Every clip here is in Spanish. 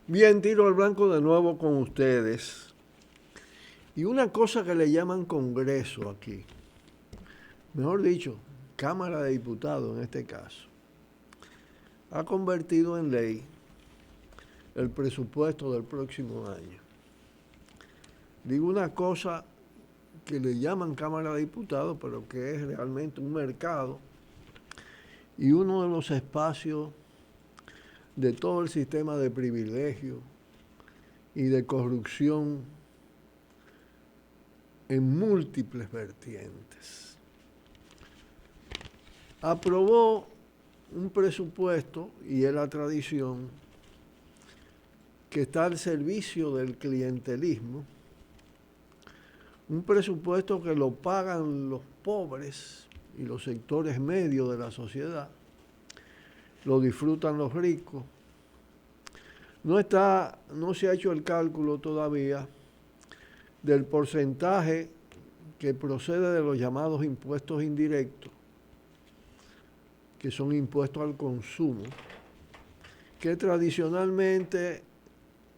Bien, tiro al blanco de nuevo con ustedes. Y una cosa que le llaman Congreso aquí, mejor dicho, Cámara de Diputados en este caso, ha convertido en ley el presupuesto del próximo año. Digo una cosa que le llaman Cámara de Diputados, pero que es realmente un mercado y uno de los espacios de todo el sistema de privilegio y de corrupción en múltiples vertientes. Aprobó un presupuesto, y es la tradición, que está al servicio del clientelismo, un presupuesto que lo pagan los pobres y los sectores medios de la sociedad, lo disfrutan los ricos. No se ha hecho el cálculo todavía del porcentaje que procede de los llamados impuestos indirectos, que son impuestos al consumo, que tradicionalmente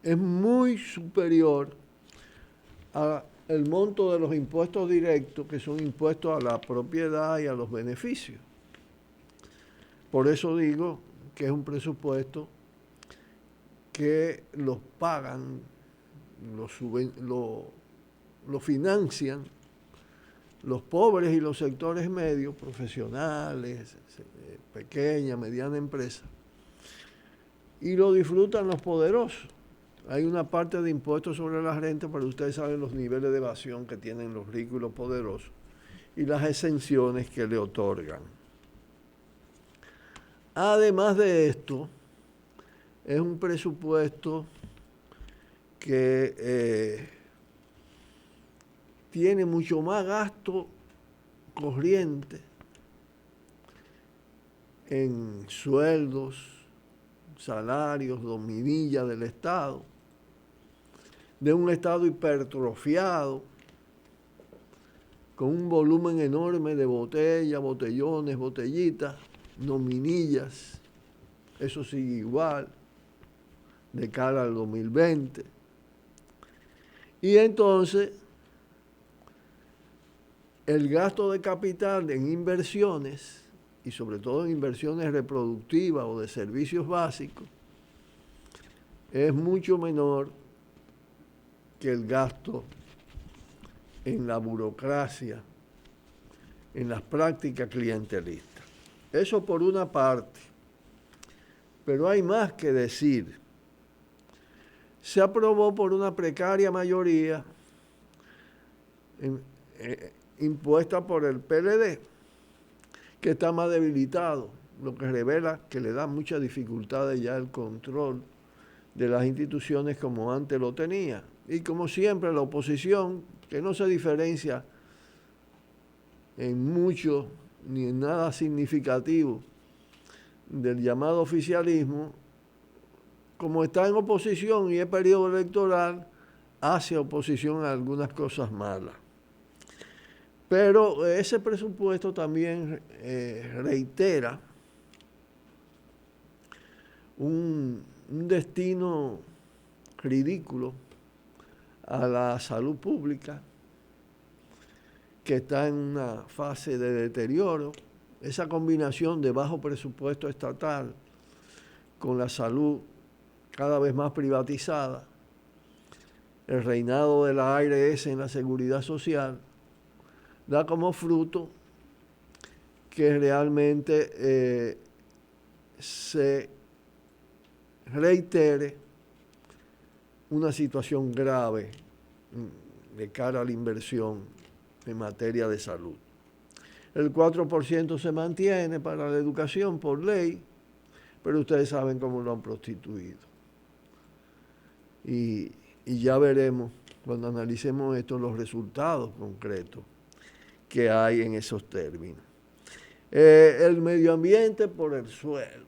es muy superior al monto de los impuestos directos, que son impuestos a la propiedad y a los beneficios. Por eso digo que es un presupuesto que los pagan, lo financian los pobres y los sectores medios, profesionales, pequeña, mediana empresa, y lo disfrutan los poderosos. Hay una parte de impuestos sobre la renta, pero ustedes saben los niveles de evasión que tienen los ricos y los poderosos y las exenciones que le otorgan. Además de esto, es un presupuesto que tiene mucho más gasto corriente en sueldos, salarios, dominillas del Estado, de un Estado hipertrofiado, con un volumen enorme de botellas, botellones, botellitas, nominillas, eso sigue igual, de cara al 2020. Y entonces, el gasto de capital en inversiones, y sobre todo en inversiones reproductivas o de servicios básicos, es mucho menor que el gasto en la burocracia, en las prácticas clientelistas. Eso por una parte. Pero hay más que decir. Se aprobó por una precaria mayoría impuesta por el PLD, que está más debilitado, lo que revela que le da muchas dificultades ya el control de las instituciones como antes lo tenía. Y como siempre la oposición, que no se diferencia en mucho ni en nada significativo del llamado oficialismo, como está en oposición y es periodo electoral, hace oposición a algunas cosas malas. Pero ese presupuesto también reitera un destino ridículo a la salud pública, que está en una fase de deterioro. Esa combinación de bajo presupuesto estatal con la salud cada vez más privatizada, el reinado de la ARS en la seguridad social, da como fruto que realmente se reitere una situación grave de cara a la inversión en materia de salud. El 4% se mantiene para la educación por ley, pero ustedes saben cómo lo han prostituido. Y ya veremos, cuando analicemos esto, los resultados concretos que hay en esos términos. El medio ambiente por el suelo.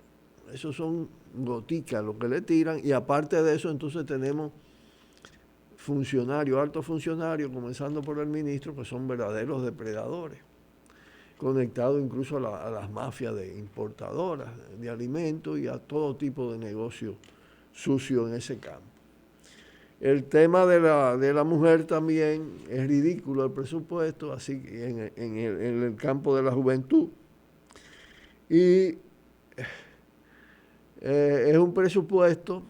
Esos son goticas lo que le tiran, y aparte de eso entonces tenemos funcionarios, altos funcionarios, comenzando por el ministro, que son verdaderos depredadores, conectados incluso a las mafias de importadoras de alimentos y a todo tipo de negocios sucio en ese campo. El tema de la mujer también es ridículo el presupuesto, así en el campo de la juventud. Y es un presupuesto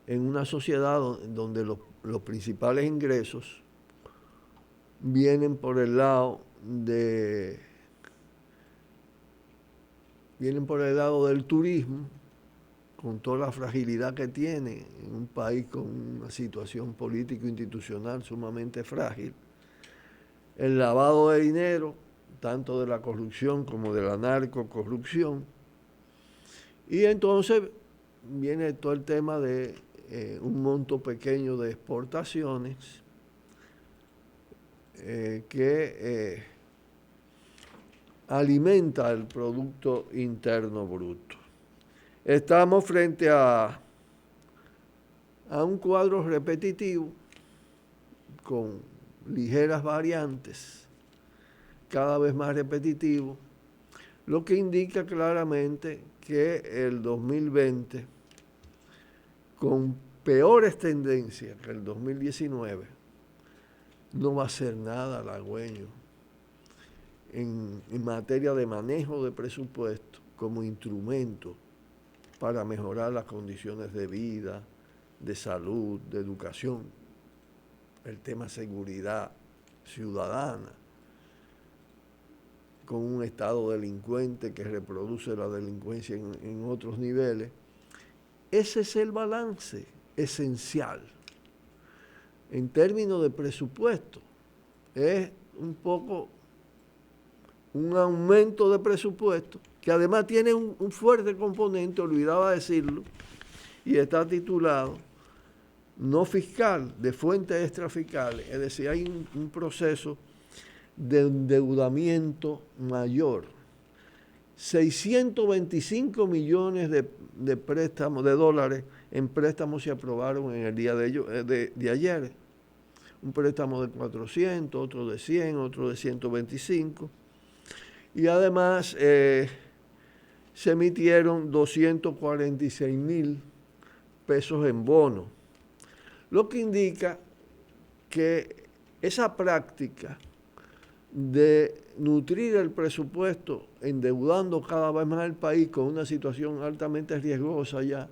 en una sociedad donde los principales ingresos vienen por el lado del turismo, con toda la fragilidad que tiene en un país con una situación político-institucional sumamente frágil, el lavado de dinero, tanto de la corrupción como de la narcocorrupción, y entonces viene todo el tema de un monto pequeño de exportaciones que alimenta el Producto Interno Bruto. Estamos frente a un cuadro repetitivo con ligeras variantes, cada vez más repetitivo, lo que indica claramente que el 2020, con peores tendencias que el 2019, no va a ser nada halagüeño en materia de manejo de presupuesto como instrumento para mejorar las condiciones de vida, de salud, de educación, el tema seguridad ciudadana, con un Estado delincuente que reproduce la delincuencia en otros niveles. Ese es el balance esencial. En términos de presupuesto, es un poco un aumento de presupuesto que además tiene un fuerte componente, olvidaba decirlo, y está titulado no fiscal, de fuentes extrafiscales, es decir, hay un proceso de endeudamiento mayor. 625 millones de préstamos, de dólares en préstamos se aprobaron en el día de ayer. Un préstamo de 400, otro de 100, otro de 125. Y además se emitieron 246,000 pesos en bonos, lo que indica que esa práctica de nutrir el presupuesto endeudando cada vez más el país con una situación altamente riesgosa ya,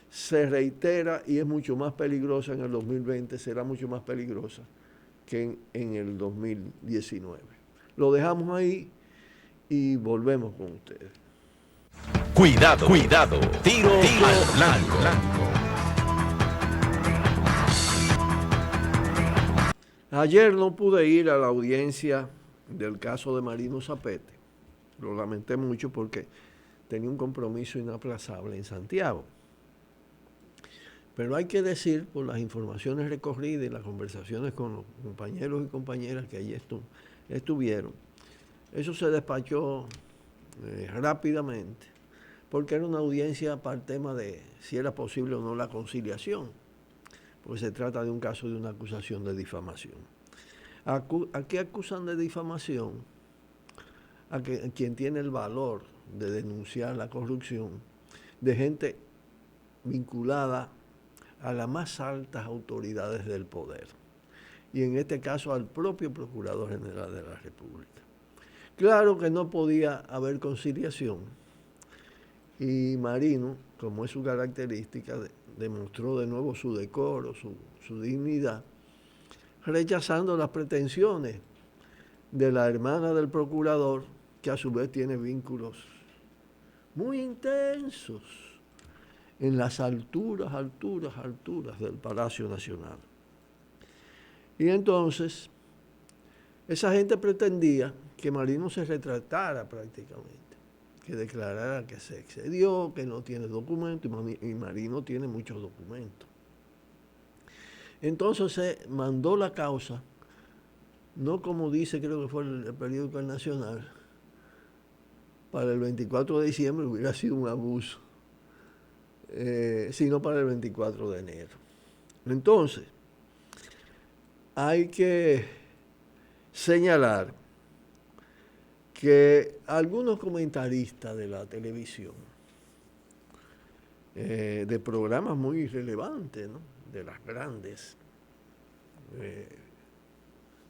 se reitera y es mucho más peligrosa en el 2020, será mucho más peligrosa que en el 2019. Lo dejamos ahí y volvemos con ustedes. Cuidado, cuidado, tiro al blanco. Ayer no pude ir a la audiencia del caso de Marino Zapete. Lo lamenté mucho porque tenía un compromiso inaplazable en Santiago. Pero hay que decir, por las informaciones recogidas y las conversaciones con los compañeros y compañeras que allí estuvieron, eso se despachó rápidamente, porque era una audiencia para el tema de si era posible o no la conciliación, porque se trata de un caso de una acusación de difamación. ¿A qué acusan de difamación? A quien tiene el valor de denunciar la corrupción de gente vinculada a las más altas autoridades del poder, y en este caso al propio Procurador General de la República. Claro que no podía haber conciliación, y Marino, como es su característica, demostró de nuevo su decoro, su dignidad, rechazando las pretensiones de la hermana del procurador, que a su vez tiene vínculos muy intensos en las alturas del Palacio Nacional. Y entonces, esa gente pretendía que Marino se retratara prácticamente, que declarara que se excedió, que no tiene documentos, y Marino tiene muchos documentos. Entonces se mandó la causa, no como dice, creo que fue el periódico El Nacional, para el 24 de diciembre hubiera sido un abuso, sino para el 24 de enero. Entonces, hay que señalar que algunos comentaristas de la televisión de programas muy relevantes, ¿no? De las grandes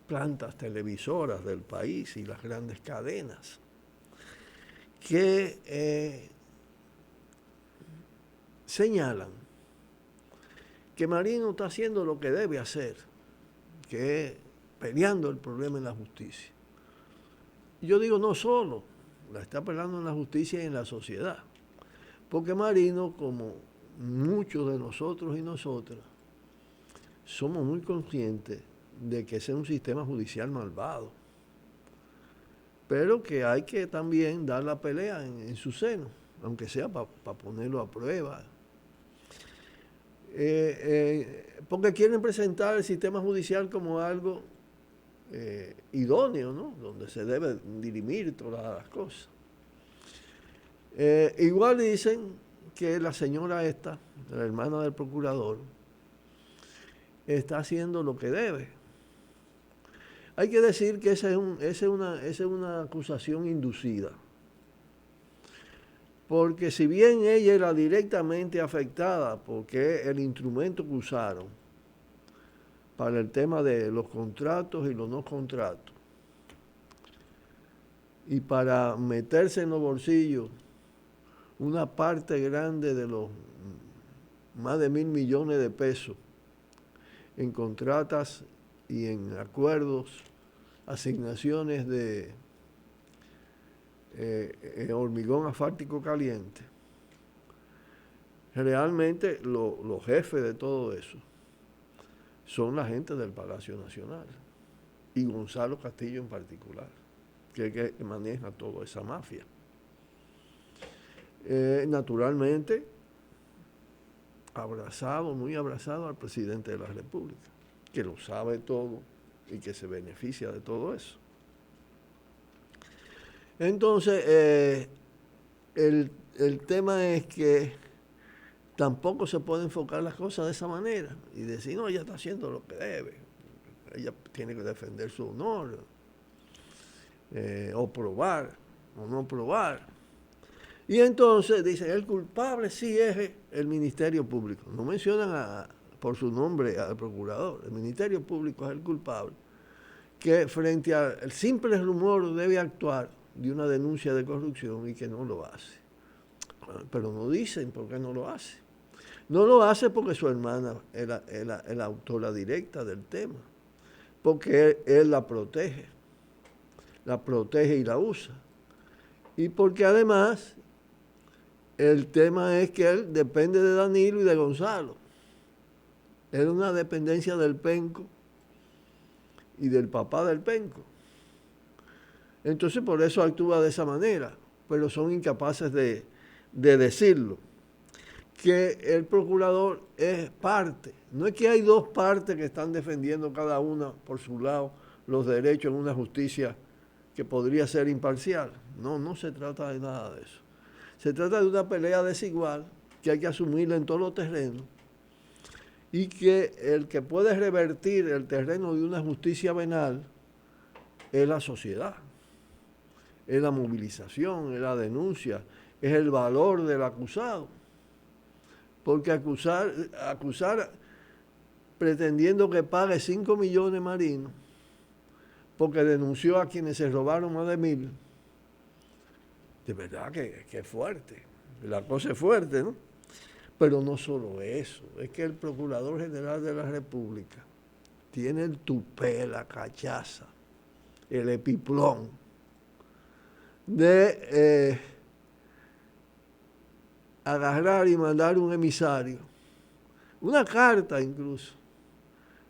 plantas televisoras del país y las grandes cadenas, que señalan que Marino está haciendo lo que debe hacer, que es peleando el problema en la justicia. Yo digo, no solo, la está peleando en la justicia y en la sociedad, porque Marino, como muchos de nosotros y nosotras, somos muy conscientes de que ese es un sistema judicial malvado, pero que hay que también dar la pelea en su seno, aunque sea para ponerlo a prueba. Porque quieren presentar el sistema judicial como algo idóneo, ¿no? Donde se debe dirimir todas las cosas. Igual dicen que la señora esta, la hermana del procurador, está haciendo lo que debe. Hay que decir que esa es una acusación inducida. Porque si bien ella era directamente afectada, porque el instrumento que usaron para el tema de los contratos y los no contratos, y para meterse en los bolsillos una parte grande de los más de 1.000 millones de pesos en contratas y en acuerdos, asignaciones de hormigón asfáltico caliente, realmente los jefes de todo eso son la gente del Palacio Nacional y Gonzalo Castillo en particular, que es el que maneja toda esa mafia. Naturalmente, muy abrazado al presidente de la República, que lo sabe todo y que se beneficia de todo eso. Entonces, el tema es que tampoco se puede enfocar las cosas de esa manera y decir, no, ella está haciendo lo que debe, ella tiene que defender su honor, o probar, o no probar. Y entonces dicen, el culpable sí es el Ministerio Público. No mencionan por su nombre al procurador. El Ministerio Público es el culpable, que frente al simple rumor debe actuar de una denuncia de corrupción y que no lo hace. Pero no dicen por qué no lo hace. No lo hace porque su hermana es la autora directa del tema, porque él la protege y la usa. Y porque además el tema es que él depende de Danilo y de Gonzalo. Es una dependencia del penco y del papá del penco. Entonces por eso actúa de esa manera, pero son incapaces de decirlo. Que el procurador es parte. No es que hay dos partes que están defendiendo cada una por su lado los derechos en una justicia que podría ser imparcial. No se trata de nada de eso. Se trata de una pelea desigual que hay que asumirla en todos los terrenos y que el que puede revertir el terreno de una justicia venal es la sociedad, es la movilización, es la denuncia, es el valor del acusado. Porque acusar pretendiendo que pague 5 millones Marino porque denunció a quienes se robaron más de 1.000, de verdad que es fuerte. La cosa es fuerte, ¿no? Pero no solo eso, es que el Procurador General de la República tiene el tupé, la cachaza, el epiplón de agarrar y mandar un emisario, una carta incluso,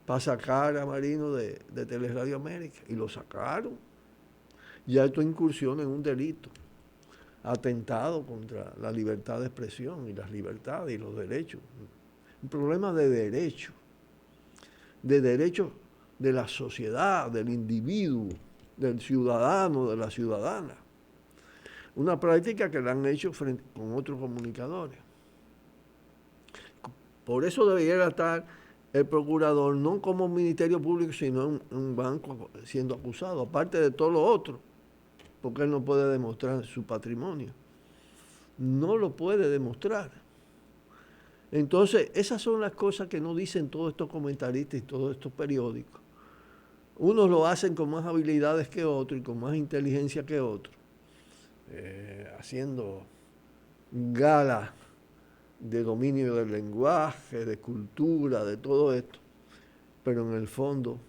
para sacar a Marino de Teleradio América. Y lo sacaron. Ya esto incursiona en un delito, atentado contra la libertad de expresión y las libertades y los derechos. Un problema de derechos de la sociedad, del individuo, del ciudadano, de la ciudadana. Una práctica que la han hecho con otros comunicadores. Por eso debería estar el procurador no como Ministerio Público, sino en un banco siendo acusado, aparte de todo lo otro, porque él no puede demostrar su patrimonio. No lo puede demostrar. Entonces, esas son las cosas que no dicen todos estos comentaristas y todos estos periódicos. Unos lo hacen con más habilidades que otros y con más inteligencia que otros, haciendo gala de dominio del lenguaje, de cultura, de todo esto, pero en el fondo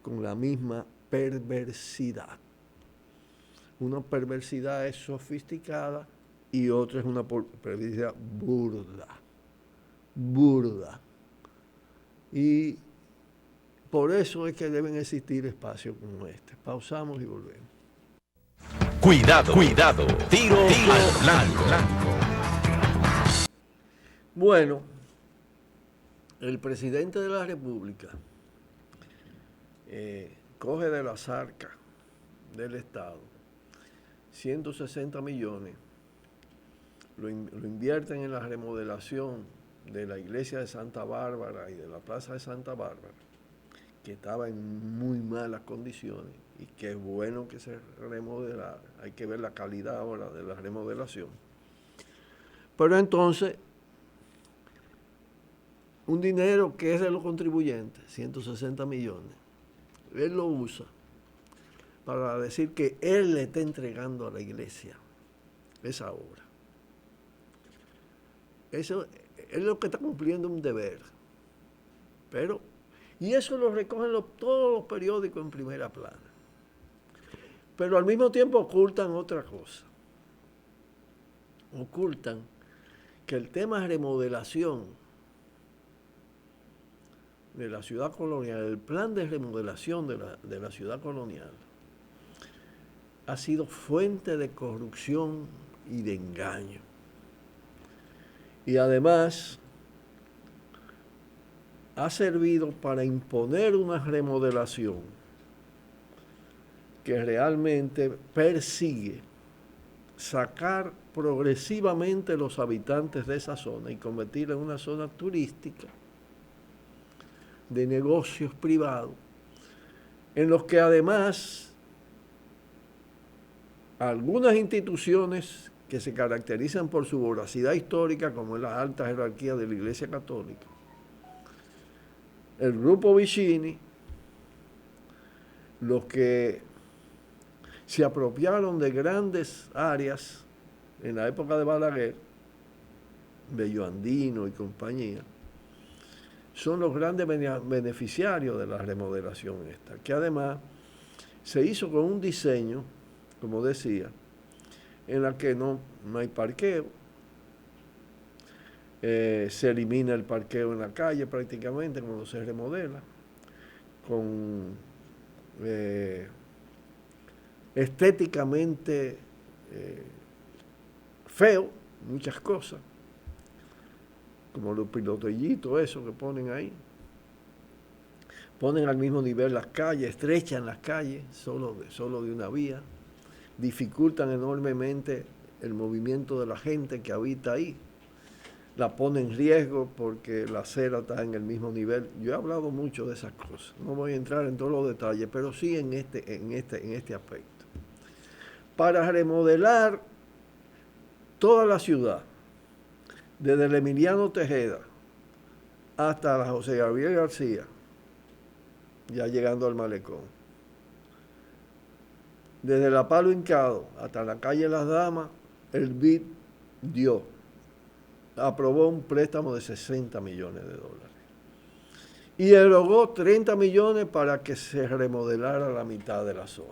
con la misma perversidad. Una perversidad es sofisticada y otra es una perversidad burda. Burda. Y por eso es que deben existir espacios como este. Pausamos y volvemos. Cuidado, cuidado. Tiro al blanco. Bueno, el presidente de la República coge de las arcas del Estado 160 millones, lo invierten en la remodelación de la iglesia de Santa Bárbara y de la plaza de Santa Bárbara, que estaba en muy malas condiciones y que es bueno que se remodelara. Hay que ver la calidad ahora de la remodelación. Pero entonces, un dinero que es de los contribuyentes, 160 millones, él lo usa para decir que él le está entregando a la iglesia esa obra. Eso es lo que está cumpliendo un deber. Y eso lo recogen todos los periódicos en primera plana. Pero al mismo tiempo ocultan otra cosa. Ocultan que el tema de remodelación de la ciudad colonial, el plan de remodelación de la ciudad colonial, ha sido fuente de corrupción y de engaño. Y además ha servido para imponer una remodelación que realmente persigue sacar progresivamente los habitantes de esa zona y convertirla en una zona turística de negocios privados, en los que además algunas instituciones que se caracterizan por su voracidad histórica, como es la alta jerarquía de la Iglesia Católica, el grupo Vicini, los que se apropiaron de grandes áreas en la época de Balaguer, Bello Andino y compañía, son los grandes beneficiarios de la remodelación esta, que además se hizo con un diseño, como decía, en la que no hay parqueo, se elimina el parqueo en la calle prácticamente cuando se remodela, con estéticamente feo, muchas cosas, como los pilotellitos, eso que ponen ahí. Ponen al mismo nivel las calles, estrechan las calles, solo de una vía, dificultan enormemente el movimiento de la gente que habita ahí, la ponen en riesgo porque la acera está en el mismo nivel. Yo he hablado mucho de esas cosas, no voy a entrar en todos los detalles, pero sí en este aspecto. Para remodelar toda la ciudad, desde el Emiliano Tejeda hasta la José Gabriel García, ya llegando al Malecón, desde la Palo Hincado hasta la calle Las Damas, el BID aprobó un préstamo de 60 millones de dólares y erogó 30 millones para que se remodelara la mitad de la zona.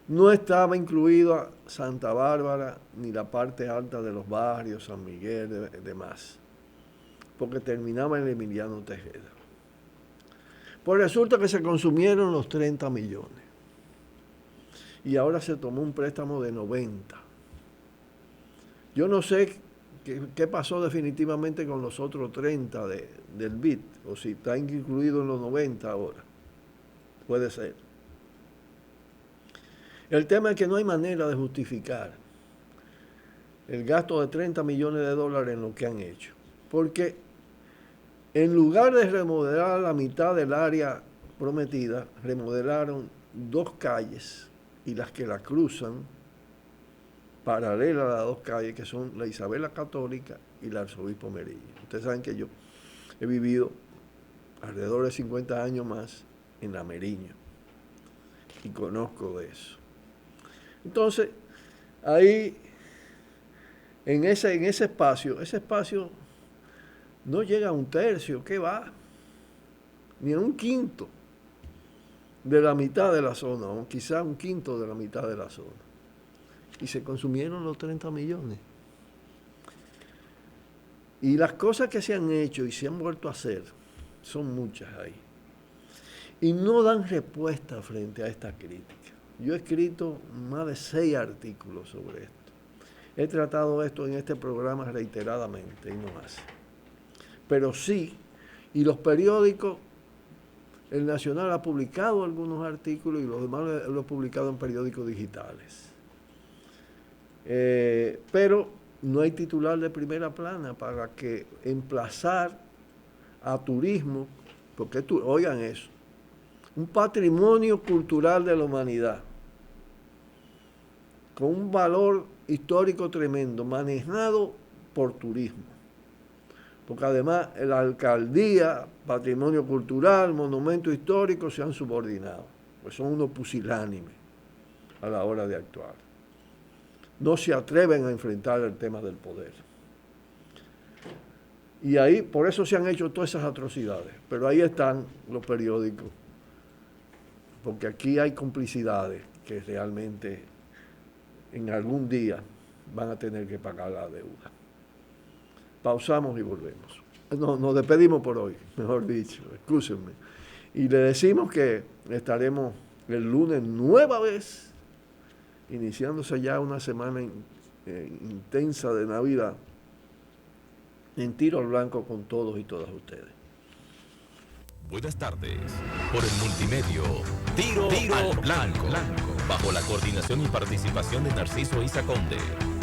No estaba incluida Santa Bárbara ni la parte alta de los barrios, San Miguel y demás, porque terminaba en el Emiliano Tejeda. Pues resulta que se consumieron los 30 millones y ahora se tomó un préstamo de 90. Yo no sé qué pasó definitivamente con los otros 30 del BID, o si está incluido en los 90 ahora. Puede ser. El tema es que no hay manera de justificar el gasto de 30 millones de dólares en lo que han hecho. Porque en lugar de remodelar la mitad del área prometida, remodelaron 2 calles y las que la cruzan paralela a las dos calles, que son la Isabela Católica y la Arzobispo Merilla. Ustedes saben que yo he vivido alrededor de 50 años más en la Meriño y conozco de eso. Entonces, ahí, en ese espacio no llega a un tercio, ¿qué va? Ni a un quinto de la mitad de la zona, o quizá un quinto de la mitad de la zona. Y se consumieron los 30 millones. Y las cosas que se han hecho y se han vuelto a hacer, son muchas ahí. Y no dan respuesta frente a esta crítica. Yo he escrito más de 6 artículos sobre esto. He tratado esto en este programa reiteradamente y no más. Pero sí, y los periódicos, el Nacional ha publicado algunos artículos y los demás los ha publicado en periódicos digitales. Pero no hay titular de primera plana para que emplazar a turismo, porque oigan eso, un patrimonio cultural de la humanidad, con un valor histórico tremendo, manejado por turismo. Porque además la alcaldía, patrimonio cultural, monumento histórico se han subordinado, pues son unos pusilánimes a la hora de actuar. No se atreven a enfrentar el tema del poder. Y ahí, por eso se han hecho todas esas atrocidades. Pero ahí están los periódicos, porque aquí hay complicidades que realmente en algún día van a tener que pagar la deuda. Pausamos y volvemos. Nos despedimos por hoy, mejor dicho, excúsenme. Y le decimos que estaremos el lunes nueva vez, iniciándose ya una semana intensa de Navidad, en Tiro al Blanco con todos y todas ustedes. Buenas tardes. Por el multimedio, Tiro al Blanco. Bajo la coordinación y participación de Narciso Isa Conde.